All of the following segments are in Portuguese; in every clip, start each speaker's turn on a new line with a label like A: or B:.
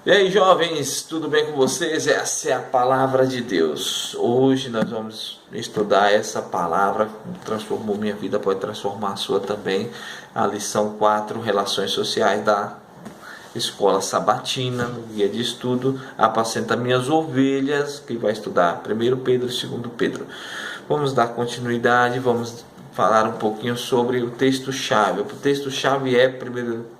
A: E aí, jovens, tudo bem com vocês? Essa é a palavra de Deus. Hoje nós vamos estudar essa palavra, transformou minha vida, pode transformar a sua também. A lição 4, Relações Sociais da Escola Sabatina, no guia de estudo, Apacenta Minhas Ovelhas, que vai estudar 1 Pedro e 2 Pedro. Vamos dar continuidade, vamos falar um pouquinho sobre o texto-chave. O texto-chave é 1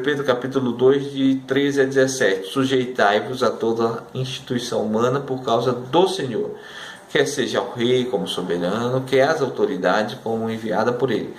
A: Pedro capítulo 2, de 13 a 17. Sujeitai-vos a toda instituição humana por causa do Senhor, quer seja o rei como soberano, quer as autoridades como enviada por ele,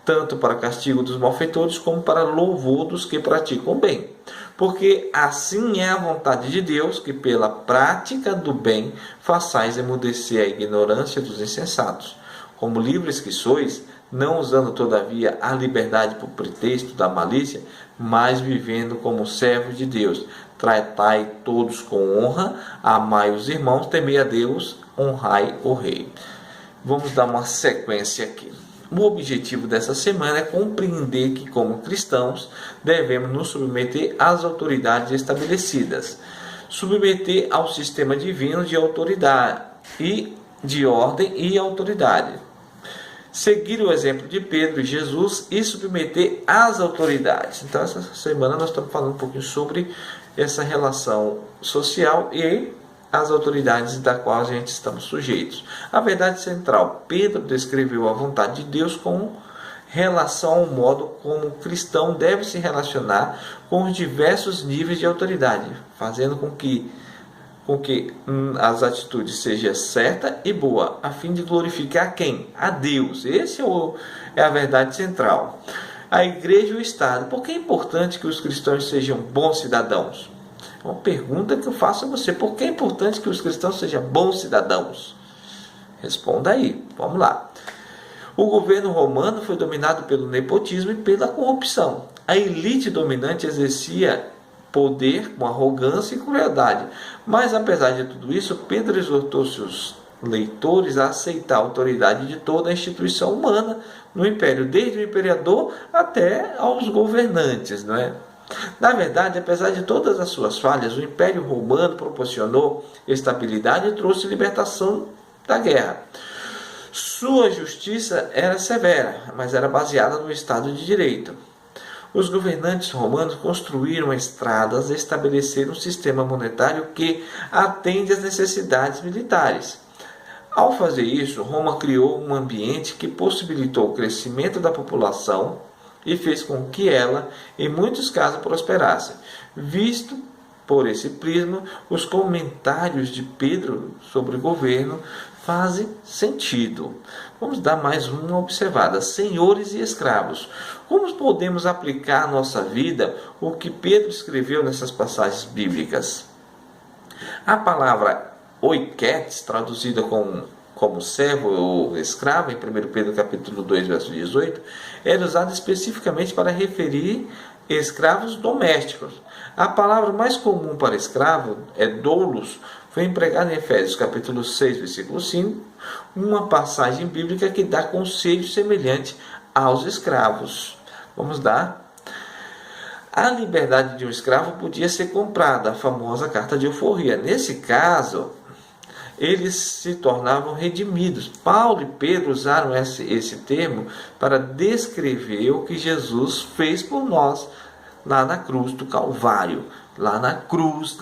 A: tanto para castigo dos malfeitores como para louvor dos que praticam o bem. Porque assim é a vontade de Deus, que pela prática do bem façais emudecer a ignorância dos insensatos. Como livres que sois, não usando todavia a liberdade por pretexto da malícia, mas vivendo como servos de Deus. Tratai todos com honra, amai os irmãos, temei a Deus, honrai o rei. Vamos dar uma sequência aqui. O objetivo dessa semana é compreender que, como cristãos, devemos nos submeter às autoridades estabelecidas, submeter ao sistema divino de autoridade e de ordem e autoridade, seguir o exemplo de Pedro e Jesus e submeter às autoridades. Então, essa semana nós estamos falando um pouquinho sobre essa relação social e as autoridades da qual a gente estamos sujeitos. A verdade central: Pedro descreveu a vontade de Deus com relação ao modo como o cristão deve se relacionar com os diversos níveis de autoridade, fazendo com que as atitudes sejam certa e boa, a fim de glorificar quem? A Deus. Esse é a verdade central. A igreja e o Estado. Por que é importante que os cristãos sejam bons cidadãos? É uma pergunta que eu faço a você. Por que é importante que os cristãos sejam bons cidadãos? Responda aí. Vamos lá. O governo romano foi dominado pelo nepotismo e pela corrupção. A elite dominante exercia poder com arrogância e crueldade. Mas, apesar de tudo isso, Pedro exortou seus leitores a aceitar a autoridade de toda a instituição humana no império, desde o imperador até aos governantes, não é? Na verdade, apesar de todas as suas falhas, o Império Romano proporcionou estabilidade e trouxe libertação da guerra. Sua justiça era severa, mas era baseada no Estado de Direito. Os governantes romanos construíram estradas e estabeleceram um sistema monetário que atende às necessidades militares. Ao fazer isso, Roma criou um ambiente que possibilitou o crescimento da população e fez com que ela, em muitos casos, prosperasse. Visto por esse prisma, os comentários de Pedro sobre o governo fazem sentido. Vamos dar mais uma observada. Senhores e escravos. Como podemos aplicar à nossa vida o que Pedro escreveu nessas passagens bíblicas? A palavra oiketes, traduzida como servo ou escravo, em 1 Pedro capítulo 2, verso 18, era usada especificamente para referir escravos domésticos. A palavra mais comum para escravo é doulos, foi empregada em Efésios capítulo 6, versículo 5, uma passagem bíblica que dá conselho semelhante aos escravos. Vamos dar. A liberdade de um escravo podia ser comprada, a famosa carta de alforria. Nesse caso, eles se tornavam redimidos. Paulo e Pedro usaram esse termo para descrever o que Jesus fez por nós lá na cruz do Calvário. Lá na cruz,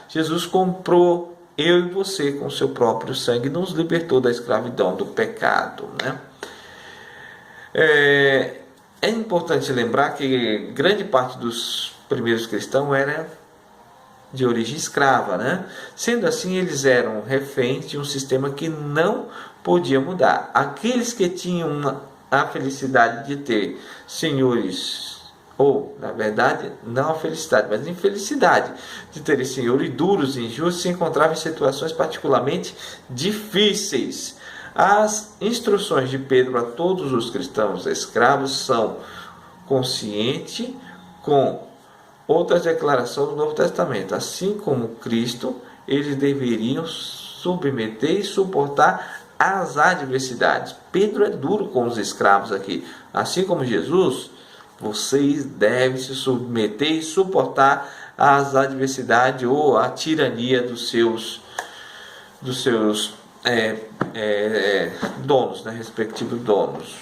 A: Jesus comprou eu e você com seu próprio sangue, nos libertou da escravidão do pecado, né? É importante lembrar que grande parte dos primeiros cristãos era de origem escrava, né? Sendo assim, eles eram reféns de um sistema que não podia mudar. Aqueles que tinham a felicidade de ter senhores, ou, na verdade, não a felicidade, mas a infelicidade de terem senhores duros e injustos, se encontravam em situações particularmente difíceis. As instruções de Pedro a todos os cristãos escravos são conscientes com outra declaração do Novo Testamento. Assim como Cristo, eles deveriam submeter e suportar as adversidades. Pedro é duro com os escravos aqui. Assim como Jesus, vocês devem se submeter e suportar às adversidades ou à tirania dos seus donos, né, respectivos donos.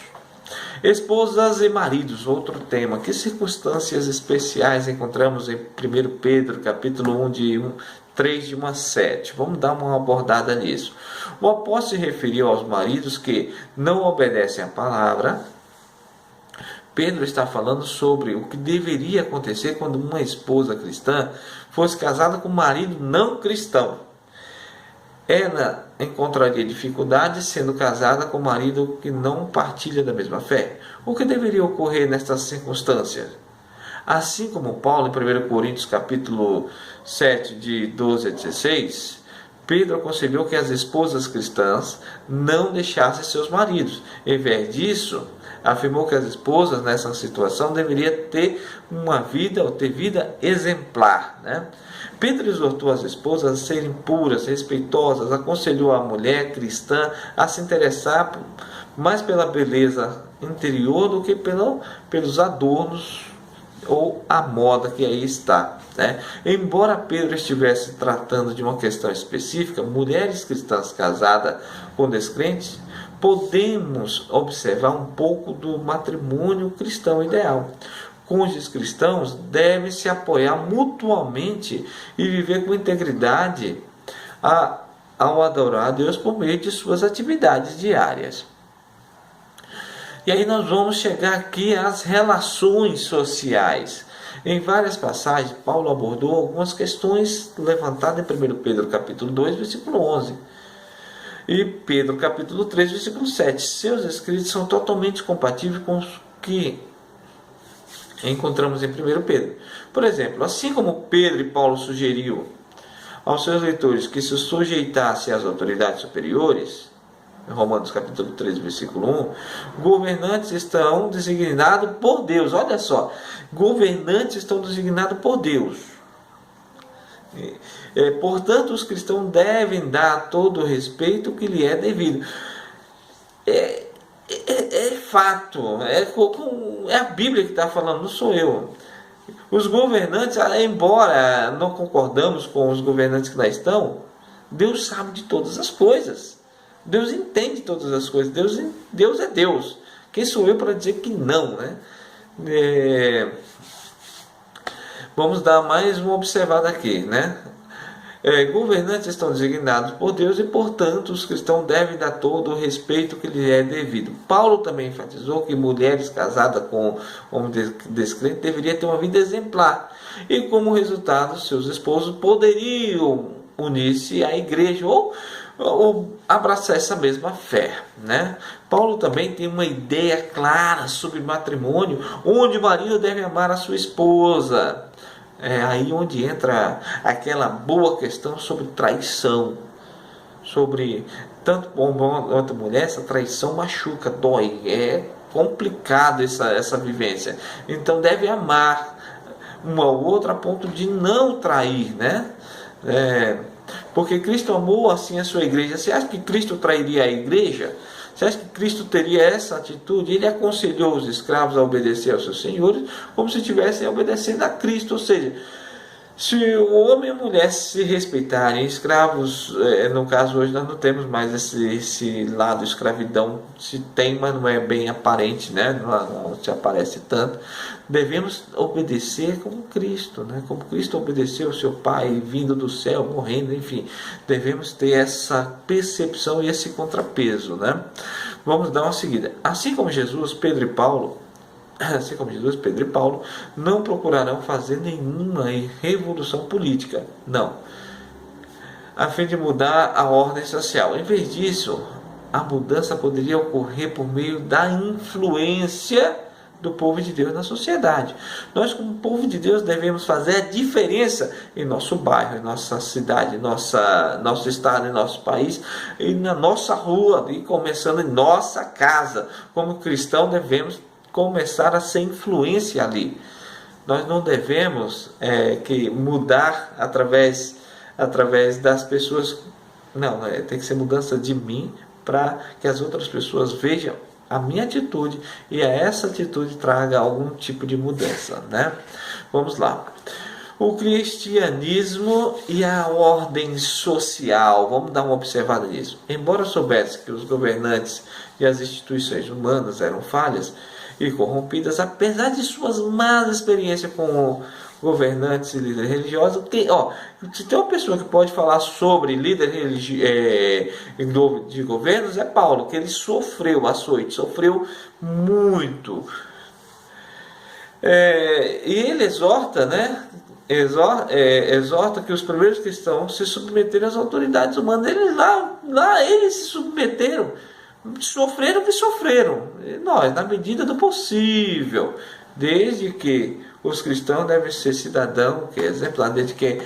A: Esposas e maridos, outro tema. Que circunstâncias especiais encontramos em 1 Pedro, capítulo 1, de 3 de 1 a 7. Vamos dar uma abordada nisso. O apóstolo se referiu aos maridos que não obedecem à palavra. Pedro está falando sobre o que deveria acontecer quando uma esposa cristã fosse casada com um marido não cristão. Ela encontraria dificuldades sendo casada com um marido que não partilha da mesma fé. O que deveria ocorrer nestas circunstâncias? Assim como Paulo, em 1 Coríntios capítulo 7, de 12 a 16, Pedro aconselhou que as esposas cristãs não deixassem seus maridos. Em vez disso, afirmou que as esposas nessa situação deveriam ter uma vida, ou ter vida exemplar, né? Pedro exortou as esposas a serem puras, respeitosas, aconselhou a mulher cristã a se interessar mais pela beleza interior do que pelos adornos ou a moda que aí está, né? Embora Pedro estivesse tratando de uma questão específica, mulheres cristãs casadas com descrentes, podemos observar um pouco do matrimônio cristão ideal. Cônjuges cristãos devem se apoiar mutuamente e viver com integridade ao adorar a Deus por meio de suas atividades diárias. E aí nós vamos chegar aqui às relações sociais. Em várias passagens, Paulo abordou algumas questões levantadas em 1 Pedro capítulo 2, versículo 11. E Pedro capítulo 3, versículo 7. Seus escritos são totalmente compatíveis com os que encontramos em 1 Pedro. Por exemplo, assim como Pedro e Paulo sugeriu aos seus leitores que se sujeitassem às autoridades superiores, em Romanos capítulo 3, versículo 1, governantes estão designados por Deus. Olha só, governantes estão designados por Deus. Portanto, os cristãos devem dar todo o respeito que lhe é devido. É fato, é a Bíblia que está falando, não sou eu. Os governantes, embora não concordamos com os governantes que lá estão, Deus sabe de todas as coisas. Deus entende todas as coisas. Deus é Deus. Quem sou eu para dizer que não, né? Vamos dar mais uma observada aqui, né? Governantes estão designados por Deus e, portanto, os cristãos devem dar todo o respeito que lhe é devido. Paulo também enfatizou que mulheres casadas com homens descrentes deveriam ter uma vida exemplar e, como resultado, seus esposos poderiam unir-se à igreja ou abraçar essa mesma fé, né? Paulo também tem uma ideia clara sobre matrimônio, onde o marido deve amar a sua esposa. É aí onde entra aquela boa questão sobre traição. Sobre tanto homem quanto mulher, essa traição machuca, dói, é complicado essa vivência. Então deve amar uma ou outra a ponto de não trair, né? Porque Cristo amou assim a sua igreja. Você acha que Cristo trairia a igreja? Você acha que Cristo teria essa atitude? Ele aconselhou os escravos a obedecer aos seus senhores como se estivessem obedecendo a Cristo. Ou seja, se o homem e a mulher se respeitarem, escravos, no caso hoje nós não temos mais esse lado escravidão, se tem, mas não é bem aparente, né? Não se aparece tanto. Devemos obedecer como Cristo, né? Como Cristo obedeceu ao seu Pai, vindo do céu, morrendo, enfim. Devemos ter essa percepção e esse contrapeso, né? Vamos dar uma seguida. Assim como Jesus, Pedro e Paulo não procurarão fazer nenhuma revolução política, não, a fim de mudar a ordem social. Em vez disso, a mudança poderia ocorrer por meio da influência do povo de Deus na sociedade. Nós, como povo de Deus, devemos fazer a diferença em nosso bairro, em nossa cidade, nosso estado, em nosso país, e na nossa rua, e começando em nossa casa. Como cristão, devemos começar a ser influência ali. Nós não devemos que mudar através das pessoas. Não, tem que ser mudança de mim para que as outras pessoas vejam a minha atitude e a essa atitude traga algum tipo de mudança, né? Vamos lá. O cristianismo e a ordem social. Vamos dar uma observada nisso. Embora soubesse que os governantes e as instituições humanas eram falhas e corrompidas, apesar de suas más experiências com governantes e líderes religiosos, se tem uma pessoa que pode falar sobre líder de governos, é Paulo, que ele sofreu açoite, sofreu muito. E ele exorta, exorta que os primeiros cristãos se submeteram às autoridades humanas. Eles se submeteram, sofreram o que sofreram. E nós, na medida do possível, desde que os cristãos devem ser cidadãos, que é exemplar, desde que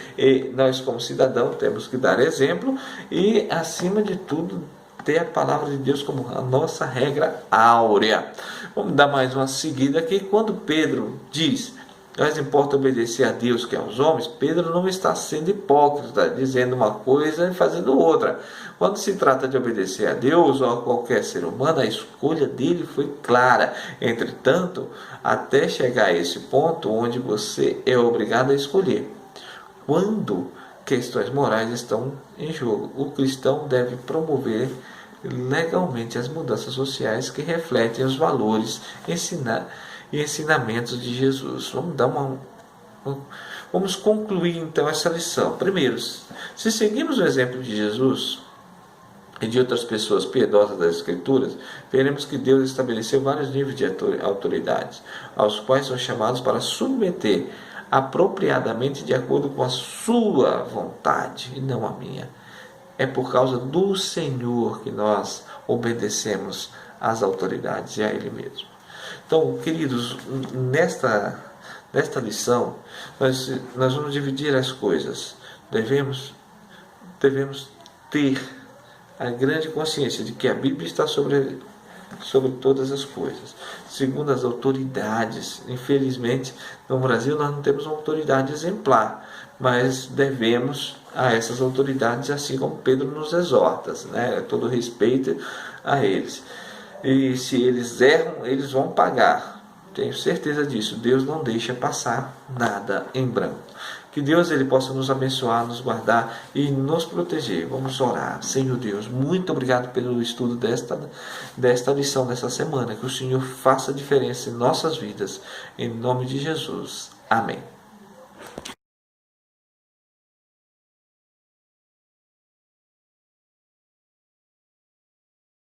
A: nós como cidadãos temos que dar exemplo e, acima de tudo, ter a palavra de Deus como a nossa regra áurea. Vamos dar mais uma seguida aqui. Quando Pedro diz: mais importa obedecer a Deus que aos homens, Pedro não está sendo hipócrita, dizendo uma coisa e fazendo outra. Quando se trata de obedecer a Deus ou a qualquer ser humano, a escolha dele foi clara. Entretanto, até chegar a esse ponto onde você é obrigado a escolher. Quando questões morais estão em jogo, o cristão deve promover legalmente as mudanças sociais que refletem os valores e ensinamentos de Jesus. Vamos concluir então essa lição. Primeiro, se seguimos o exemplo de Jesus e de outras pessoas piedosas das Escrituras, veremos que Deus estabeleceu vários níveis de autoridades, aos quais são chamados para submeter apropriadamente de acordo com a sua vontade e não a minha. É por causa do Senhor que nós obedecemos às autoridades e a Ele mesmo. Então, queridos, nesta lição, nós vamos dividir as coisas. Devemos ter a grande consciência de que a Bíblia está sobre todas as coisas, segundo as autoridades. Infelizmente, no Brasil nós não temos uma autoridade exemplar, mas devemos a essas autoridades, assim como Pedro nos exorta, todo respeito a eles. E se eles erram, eles vão pagar. Tenho certeza disso. Deus não deixa passar nada em branco. Que Deus ele possa nos abençoar, nos guardar e nos proteger. Vamos orar. Senhor Deus, muito obrigado pelo estudo desta lição dessa semana. Que o Senhor faça diferença em nossas vidas. Em nome de Jesus. Amém.